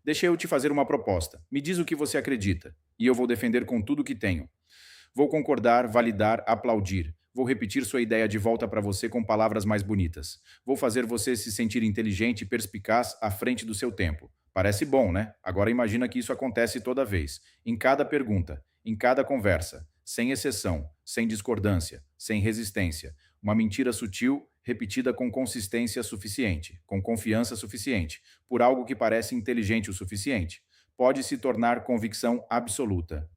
Deixa eu te fazer uma proposta. Me diz o que você acredita, e eu vou defender com tudo o que tenho. Vou concordar, validar, aplaudir. Vou repetir sua ideia de volta para você com palavras mais bonitas. Vou fazer você se sentir inteligente e perspicaz à frente do seu tempo. Parece bom, né? Agora imagina que isso acontece toda vez, em cada pergunta, em cada conversa, sem exceção, sem discordância, sem resistência. Uma mentira sutil, repetida com consistência suficiente, com confiança suficiente, por algo que parece inteligente o suficiente, pode se tornar convicção absoluta.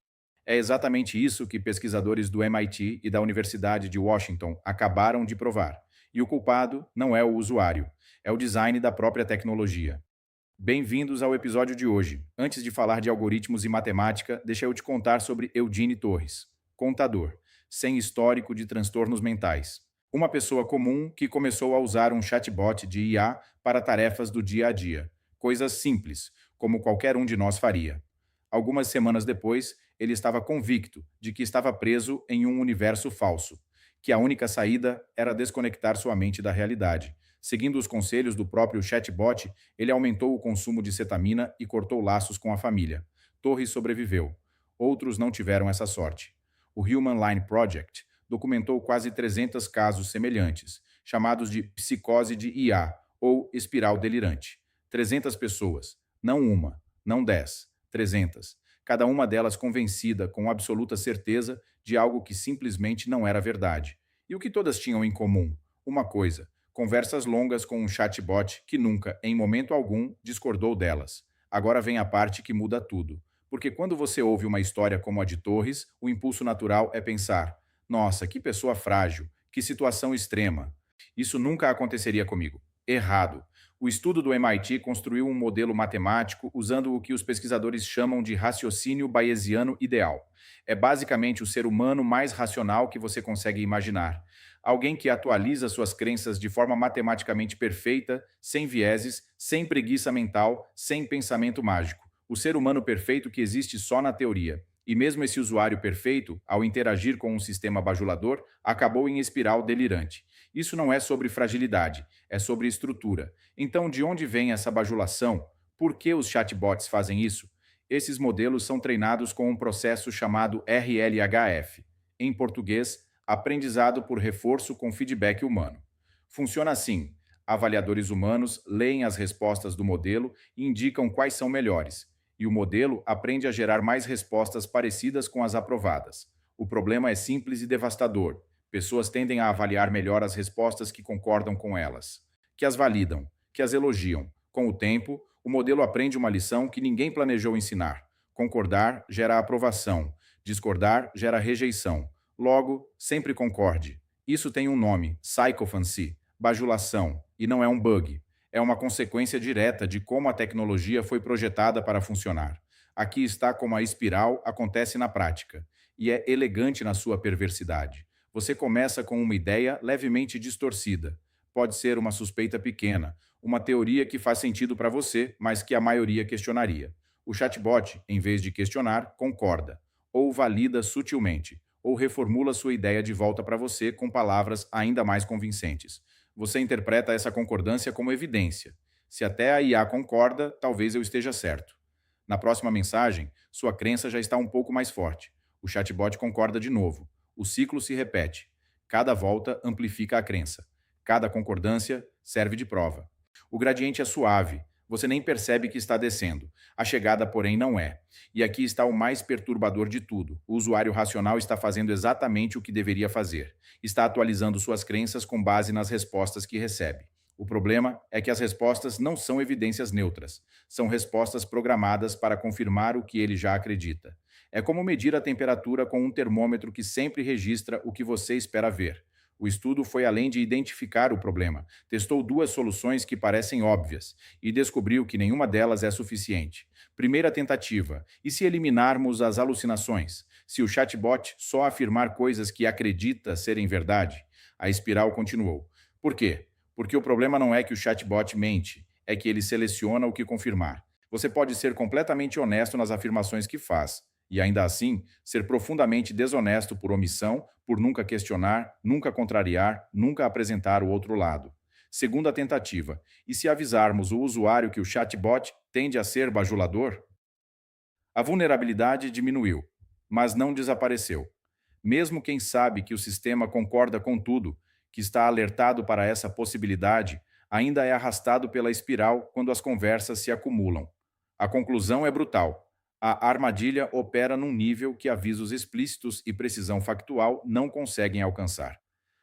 É exatamente isso que pesquisadores do MIT e da Universidade de Washington acabaram de provar. E o culpado não é o usuário, é o design da própria tecnologia. Bem-vindos ao episódio de hoje. Antes de falar de algoritmos e matemática, deixa eu te contar sobre Eugene Torres, contador, sem histórico de transtornos mentais. Uma pessoa comum que começou a usar um chatbot de IA para tarefas do dia a dia. Coisas simples, como qualquer um de nós faria. Algumas semanas depois, ele estava convicto de que estava preso em um universo falso, que a única saída era desconectar sua mente da realidade. Seguindo os conselhos do próprio chatbot, ele aumentou o consumo de cetamina e cortou laços com a família. Torres sobreviveu. Outros não tiveram essa sorte. O Human Line Project documentou quase 300 casos semelhantes, chamados de psicose de IA ou espiral delirante. 300 pessoas, não uma, não 10, 300. Cada uma delas convencida com absoluta certeza de algo que simplesmente não era verdade. E o que todas tinham em comum? Uma coisa: conversas longas com um chatbot que nunca, em momento algum, discordou delas. Agora vem a parte que muda tudo. Porque quando você ouve uma história como a de Torres, o impulso natural é pensar: nossa, que pessoa frágil, que situação extrema. Isso nunca aconteceria comigo. Errado. O estudo do MIT construiu um modelo matemático usando o que os pesquisadores chamam de raciocínio bayesiano ideal. É basicamente o ser humano mais racional que você consegue imaginar. Alguém que atualiza suas crenças de forma matematicamente perfeita, sem vieses, sem preguiça mental, sem pensamento mágico. O ser humano perfeito que existe só na teoria. E mesmo esse usuário perfeito, ao interagir com um sistema bajulador, acabou em espiral delirante. Isso não é sobre fragilidade, é sobre estrutura. Então, de onde vem essa bajulação? Por que os chatbots fazem isso? Esses modelos são treinados com um processo chamado RLHF, em português, aprendizado por reforço com feedback humano. Funciona assim: avaliadores humanos leem as respostas do modelo e indicam quais são melhores, e o modelo aprende a gerar mais respostas parecidas com as aprovadas. O problema é simples e devastador. Pessoas tendem a avaliar melhor as respostas que concordam com elas, que as validam, que as elogiam. Com o tempo, o modelo aprende uma lição que ninguém planejou ensinar. Concordar gera aprovação, discordar gera rejeição. Logo, sempre concorde. Isso tem um nome: psychophancy, bajulação, e não é um bug. É uma consequência direta de como a tecnologia foi projetada para funcionar. Aqui está como a espiral acontece na prática, e é elegante na sua perversidade. Você começa com uma ideia levemente distorcida. Pode ser uma suspeita pequena, uma teoria que faz sentido para você, mas que a maioria questionaria. O chatbot, em vez de questionar, concorda, ou valida sutilmente, ou reformula sua ideia de volta para você com palavras ainda mais convincentes. Você interpreta essa concordância como evidência. Se até a IA concorda, talvez eu esteja certo. Na próxima mensagem, sua crença já está um pouco mais forte. O chatbot concorda de novo. O ciclo se repete. Cada volta amplifica a crença. Cada concordância serve de prova. O gradiente é suave. Você nem percebe que está descendo. A chegada, porém, não é. E aqui está o mais perturbador de tudo. O usuário racional está fazendo exatamente o que deveria fazer. Está atualizando suas crenças com base nas respostas que recebe. O problema é que as respostas não são evidências neutras. São respostas programadas para confirmar o que ele já acredita. É como medir a temperatura com um termômetro que sempre registra o que você espera ver. O estudo foi além de identificar o problema. Testou duas soluções que parecem óbvias e descobriu que nenhuma delas é suficiente. Primeira tentativa: e se eliminarmos as alucinações? Se o chatbot só afirmar coisas que acredita serem verdade? A espiral continuou. Por quê? Porque o problema não é que o chatbot mente, é que ele seleciona o que confirmar. Você pode ser completamente honesto nas afirmações que faz, e ainda assim ser profundamente desonesto por omissão, por nunca questionar, nunca contrariar, nunca apresentar o outro lado. Segunda tentativa. E se avisarmos o usuário que o chatbot tende a ser bajulador? A vulnerabilidade diminuiu, mas não desapareceu. Mesmo quem sabe que o sistema concorda com tudo, que está alertado para essa possibilidade, ainda é arrastado pela espiral quando as conversas se acumulam. A conclusão é brutal. A armadilha opera num nível que avisos explícitos e precisão factual não conseguem alcançar.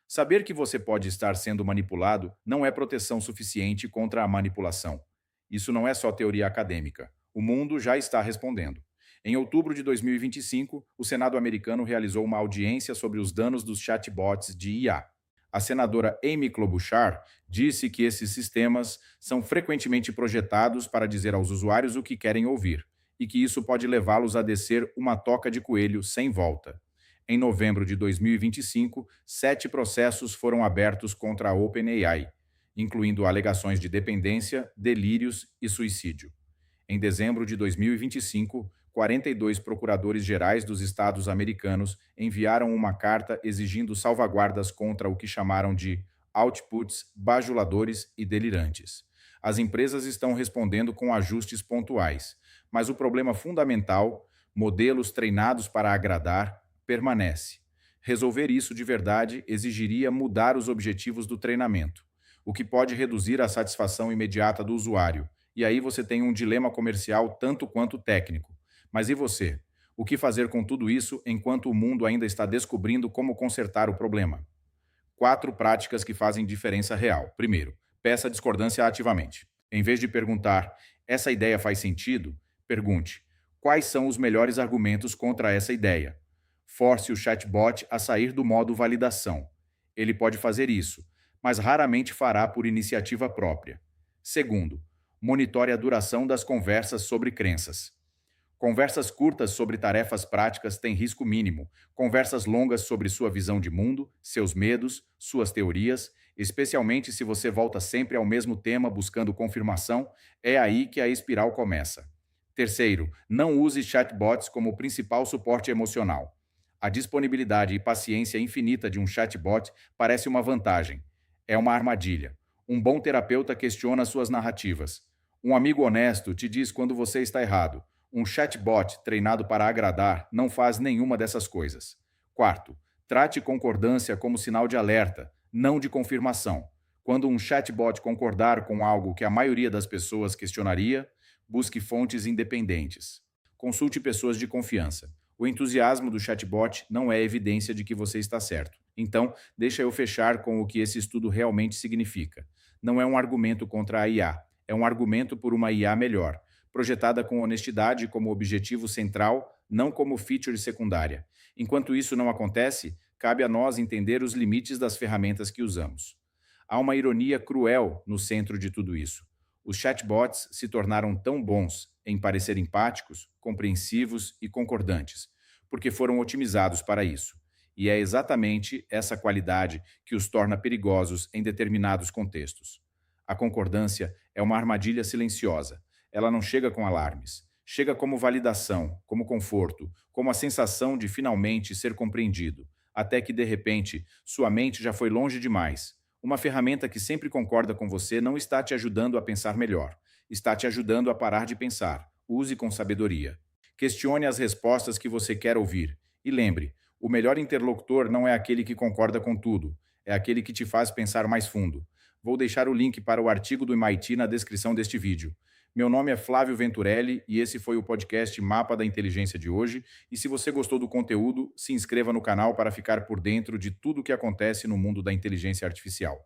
Saber que você pode estar sendo manipulado não é proteção suficiente contra a manipulação. Isso não é só teoria acadêmica. O mundo já está respondendo. Em outubro de 2025, o Senado americano realizou uma audiência sobre os danos dos chatbots de IA. A senadora Amy Klobuchar disse que esses sistemas são frequentemente projetados para dizer aos usuários o que querem ouvir, e que isso pode levá-los a descer uma toca de coelho sem volta. Em novembro de 2025, 7 processos foram abertos contra a OpenAI, incluindo alegações de dependência, delírios e suicídio. Em dezembro de 2025, 42 procuradores-gerais dos estados americanos enviaram uma carta exigindo salvaguardas contra o que chamaram de outputs bajuladores e delirantes. As empresas estão respondendo com ajustes pontuais, mas o problema fundamental, modelos treinados para agradar, permanece. Resolver isso de verdade exigiria mudar os objetivos do treinamento, o que pode reduzir a satisfação imediata do usuário. E aí você tem um dilema comercial tanto quanto técnico. Mas e você? O que fazer com tudo isso enquanto o mundo ainda está descobrindo como consertar o problema? 4 práticas que fazem diferença real. Primeiro, peça discordância ativamente. Em vez de perguntar, essa ideia faz sentido? Pergunte, quais são os melhores argumentos contra essa ideia? Force o chatbot a sair do modo validação. Ele pode fazer isso, mas raramente fará por iniciativa própria. Segundo, monitore a duração das conversas sobre crenças. Conversas curtas sobre tarefas práticas têm risco mínimo. Conversas longas sobre sua visão de mundo, seus medos, suas teorias, especialmente se você volta sempre ao mesmo tema buscando confirmação, é aí que a espiral começa. Terceiro, não use chatbots como o principal suporte emocional. A disponibilidade e paciência infinita de um chatbot parece uma vantagem. É uma armadilha. Um bom terapeuta questiona suas narrativas. Um amigo honesto te diz quando você está errado. Um chatbot treinado para agradar não faz nenhuma dessas coisas. Quarto, trate concordância como sinal de alerta, não de confirmação. Quando um chatbot concordar com algo que a maioria das pessoas questionaria, busque fontes independentes. Consulte pessoas de confiança. O entusiasmo do chatbot não é evidência de que você está certo. Então, deixa eu fechar com o que esse estudo realmente significa. Não é um argumento contra a IA, é um argumento por uma IA melhor, projetada com honestidade como objetivo central, não como feature secundária. Enquanto isso não acontece, cabe a nós entender os limites das ferramentas que usamos. Há uma ironia cruel no centro de tudo isso. Os chatbots se tornaram tão bons em parecer empáticos, compreensivos e concordantes, porque foram otimizados para isso. E é exatamente essa qualidade que os torna perigosos em determinados contextos. A concordância é uma armadilha silenciosa. Ela não chega com alarmes. Chega como validação, como conforto, como a sensação de finalmente ser compreendido, até que, de repente, sua mente já foi longe demais. Uma ferramenta que sempre concorda com você não está te ajudando a pensar melhor. Está te ajudando a parar de pensar. Use com sabedoria. Questione as respostas que você quer ouvir. E lembre, o melhor interlocutor não é aquele que concorda com tudo, é aquele que te faz pensar mais fundo. Vou deixar o link para o artigo do MIT na descrição deste vídeo. Meu nome é Flávio Venturelli e esse foi o podcast Mapa da Inteligência de hoje. E se você gostou do conteúdo, se inscreva no canal para ficar por dentro de tudo o que acontece no mundo da inteligência artificial.